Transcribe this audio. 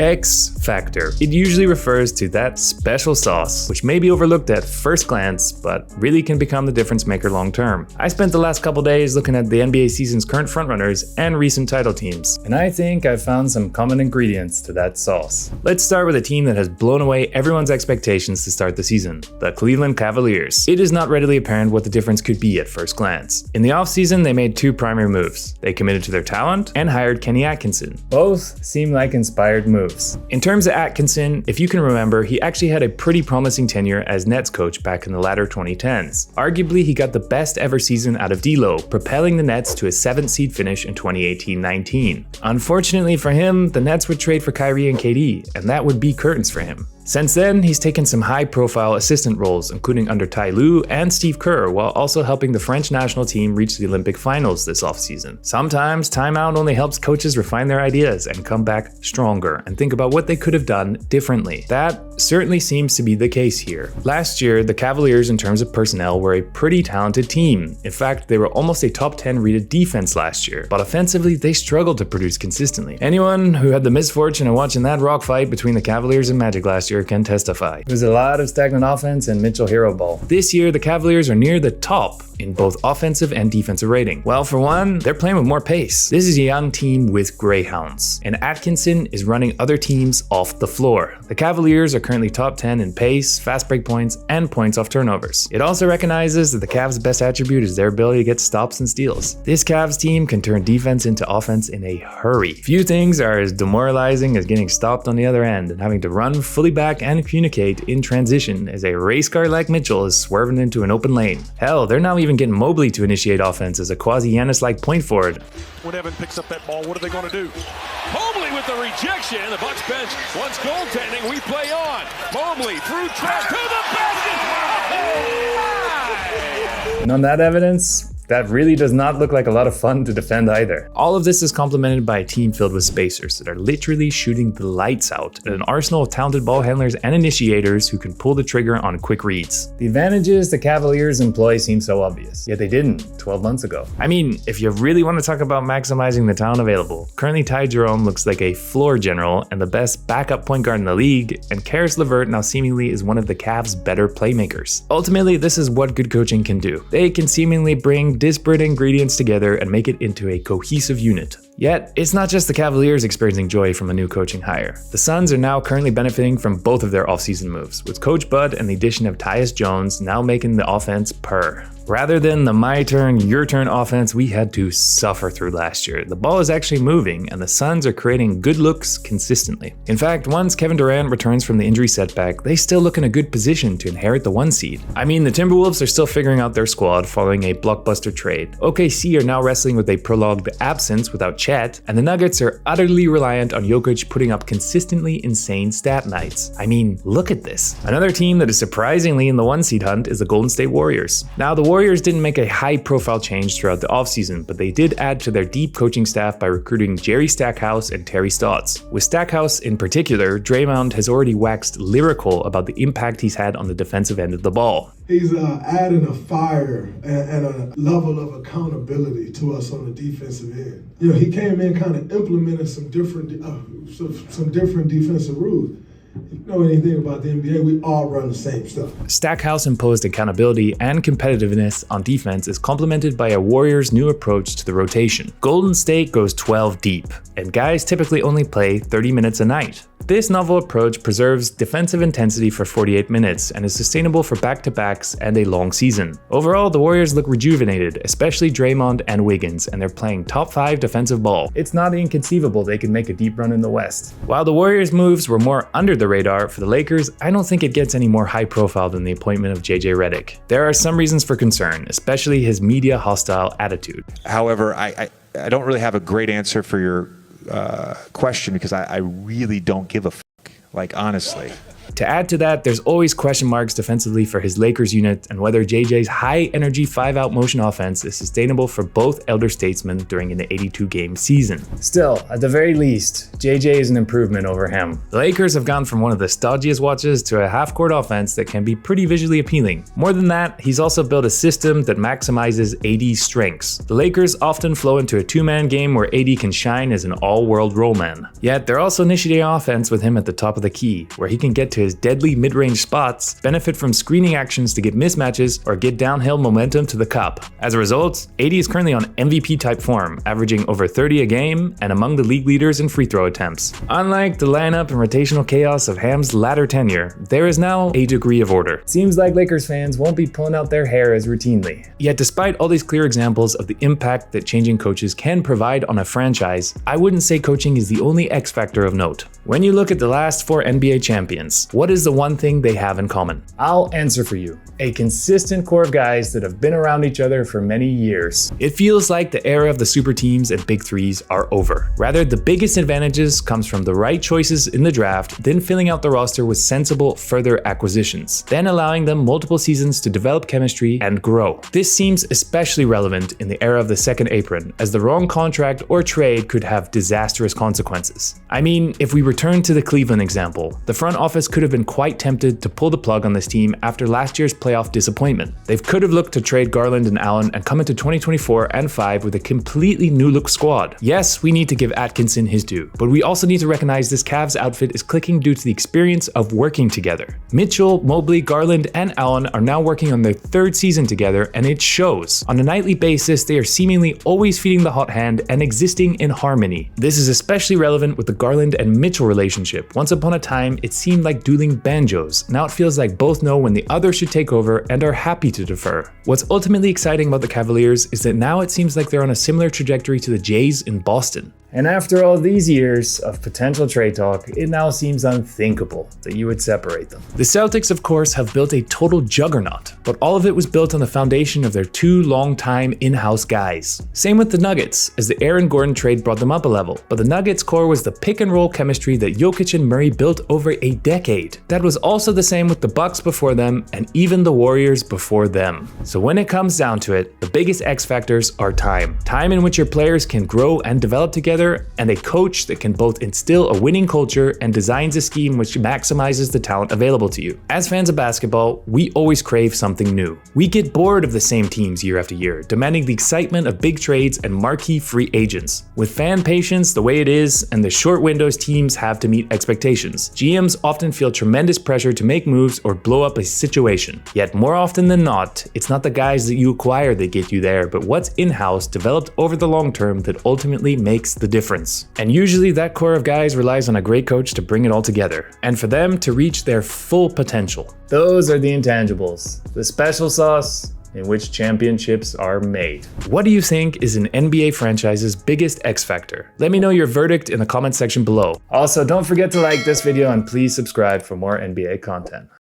X factor. It usually refers to that special sauce, which may be overlooked at first glance, but really can become the difference maker long term. I spent the last couple days looking at the NBA season's current frontrunners and recent title teams, and I think I've found some common ingredients to that sauce. Let's start with a team that has blown away everyone's expectations to start the season, the Cleveland Cavaliers. It is not readily apparent what the difference could be at first glance. In the offseason, they made two primary moves. They committed to their talent and hired Kenny Atkinson. Both seem like inspired moves. In terms of Atkinson, if you can remember, he actually had a pretty promising tenure as Nets coach back in the latter 2010s. Arguably, he got the best ever season out of D'Lo, propelling the Nets to a 7th seed finish in 2018-19. Unfortunately for him, the Nets would trade for Kyrie and KD, and that would be curtains for him. Since then, he's taken some high-profile assistant roles, including under Ty Lue and Steve Kerr, while also helping the French national team reach the Olympic finals this offseason. Sometimes, timeout only helps coaches refine their ideas and come back stronger and think about what they could have done differently. That certainly seems to be the case here. Last year, the Cavaliers in terms of personnel were a pretty talented team. In fact, they were almost a top 10 rated defense last year, but offensively, they struggled to produce consistently. Anyone who had the misfortune of watching that rock fight between the Cavaliers and Magic last year can testify. It was a lot of stagnant offense and Mitchell hero ball. This year, the Cavaliers are near the top in both offensive and defensive rating. Well, for one, they're playing with more pace. This is a young team with greyhounds, and Atkinson is running other teams off the floor. The Cavaliers are currently top 10 in pace, fast break points, and points off turnovers. It also recognizes that the Cavs' best attribute is their ability to get stops and steals. This Cavs team can turn defense into offense in a hurry. Few things are as demoralizing as getting stopped on the other end and having to run fully back and communicate in transition as a race car like Mitchell is swerving into an open lane. Hell, they're now even getting Mobley to initiate offense as a quasi-Giannis-like point forward. When Evan picks up that ball, what are they going to do? Mobley with the rejection. The Bucks bench wants goaltending. We play on. Mobley through trap to the basket. And on that evidence, that really does not look like a lot of fun to defend either. All of this is complemented by a team filled with spacers that are literally shooting the lights out, and an arsenal of talented ball handlers and initiators who can pull the trigger on quick reads. The advantages the Cavaliers employ seem so obvious, yet they didn't 12 months ago. I mean, if you really want to talk about maximizing the talent available, currently Ty Jerome looks like a floor general and the best backup point guard in the league, and Karis LeVert now seemingly is one of the Cavs' better playmakers. Ultimately, this is what good coaching can do. They can seemingly bring disparate ingredients together and make it into a cohesive unit. Yet, it's not just the Cavaliers experiencing joy from a new coaching hire. The Suns are now currently benefiting from both of their offseason moves, with Coach Bud and the addition of Tyus Jones now making the offense purr. Rather than the my turn, your turn offense we had to suffer through last year, the ball is actually moving and the Suns are creating good looks consistently. In fact, once Kevin Durant returns from the injury setback, they still look in a good position to inherit the 1 seed. I mean, the Timberwolves are still figuring out their squad following a blockbuster trade. OKC are now wrestling with a prolonged absence without Chet, and the Nuggets are utterly reliant on Jokic putting up consistently insane stat nights. I mean, look at this. Another team that is surprisingly in the 1 seed hunt is the Golden State Warriors. Now, the Warriors didn't make a high-profile change throughout the offseason, but they did add to their deep coaching staff by recruiting Jerry Stackhouse and Terry Stotts. With Stackhouse in particular, Draymond has already waxed lyrical about the impact he's had on the defensive end of the ball. He's adding a fire and a level of accountability to us on the defensive end. You know, he came in kind of implemented some different defensive rules. If you know anything about the NBA, we all run the same stuff. Stackhouse imposed accountability and competitiveness on defense is complemented by a Warriors' new approach to the rotation. Golden State goes 12 deep, and guys typically only play 30 minutes a night. This novel approach preserves defensive intensity for 48 minutes and is sustainable for back-to-backs and a long season. Overall, the Warriors look rejuvenated, especially Draymond and Wiggins, and they're playing top 5 defensive ball. It's not inconceivable they can make a deep run in the West. While the Warriors' moves were more under the radar, for the Lakers, I don't think it gets any more high profile than the appointment of JJ Redick. There are some reasons for concern, especially his media-hostile attitude. However, I don't really have a great answer for your question because I really don't give a fuck, like honestly. To add to that, there's always question marks defensively for his Lakers unit and whether JJ's high-energy 5-out motion offense is sustainable for both elder statesmen during an 82-game season. Still, at the very least, JJ is an improvement over him. The Lakers have gone from one of the stodgiest watches to a half-court offense that can be pretty visually appealing. More than that, he's also built a system that maximizes AD's strengths. The Lakers often flow into a two-man game where AD can shine as an all-world rollman. Yet they're also initiating offense with him at the top of the key, where he can get to his deadly mid-range spots, benefit from screening actions to get mismatches, or get downhill momentum to the cup. As a result, AD is currently on MVP-type form, averaging over 30 a game and among the league leaders in free throw attempts. Unlike the lineup and rotational chaos of Ham's latter tenure, there is now a degree of order. Seems like Lakers fans won't be pulling out their hair as routinely. Yet despite all these clear examples of the impact that changing coaches can provide on a franchise, I wouldn't say coaching is the only X factor of note. When you look at the last 4 NBA champions, what is the one thing they have in common? I'll answer for you. A consistent core of guys that have been around each other for many years. It feels like the era of the super teams and big threes are over. Rather, the biggest advantages comes from the right choices in the draft, then filling out the roster with sensible further acquisitions, then allowing them multiple seasons to develop chemistry and grow. This seems especially relevant in the era of the second apron, as the wrong contract or trade could have disastrous consequences. I mean, if we return to the Cleveland example, the front office could have been quite tempted to pull the plug on this team after last year's playoff disappointment. They could have looked to trade Garland and Allen and come into 2024 and 5 with a completely new look squad. Yes, we need to give Atkinson his due, but we also need to recognize this Cavs outfit is clicking due to the experience of working together. Mitchell, Mobley, Garland, and Allen are now working on their 3rd season together, and it shows. On a nightly basis, they are seemingly always feeding the hot hand and existing in harmony. This is especially relevant with the Garland and Mitchell relationship. Once upon a time, it seemed like dueling banjos. Now it feels like both know when the other should take over and are happy to defer. What's ultimately exciting about the Cavaliers is that now it seems like they're on a similar trajectory to the Jays in Boston. And after all these years of potential trade talk, it now seems unthinkable that you would separate them. The Celtics, of course, have built a total juggernaut, but all of it was built on the foundation of their 2 long-time in-house guys. Same with the Nuggets, as the Aaron Gordon trade brought them up a level, but the Nuggets core was the pick-and-roll chemistry that Jokic and Murray built over a decade. That was also the same with the Bucks before them, and even the Warriors before them. So when it comes down to it, the biggest X factors are time. Time in which your players can grow and develop together, and a coach that can both instill a winning culture and designs a scheme which maximizes the talent available to you. As fans of basketball, we always crave something new. We get bored of the same teams year after year, demanding the excitement of big trades and marquee free agents. With fan patience the way it is and the short windows teams have to meet expectations, GMs often feel tremendous pressure to make moves or blow up a situation. Yet more often than not, it's not the guys that you acquire that get you there, but what's in-house developed over the long term that ultimately makes the difference. And usually that core of guys relies on a great coach to bring it all together, and for them to reach their full potential. Those are the intangibles, the special sauce in which championships are made. What do you think is an NBA franchise's biggest X factor? Let me know your verdict in the comment section below. Also, don't forget to like this video and please subscribe for more NBA content.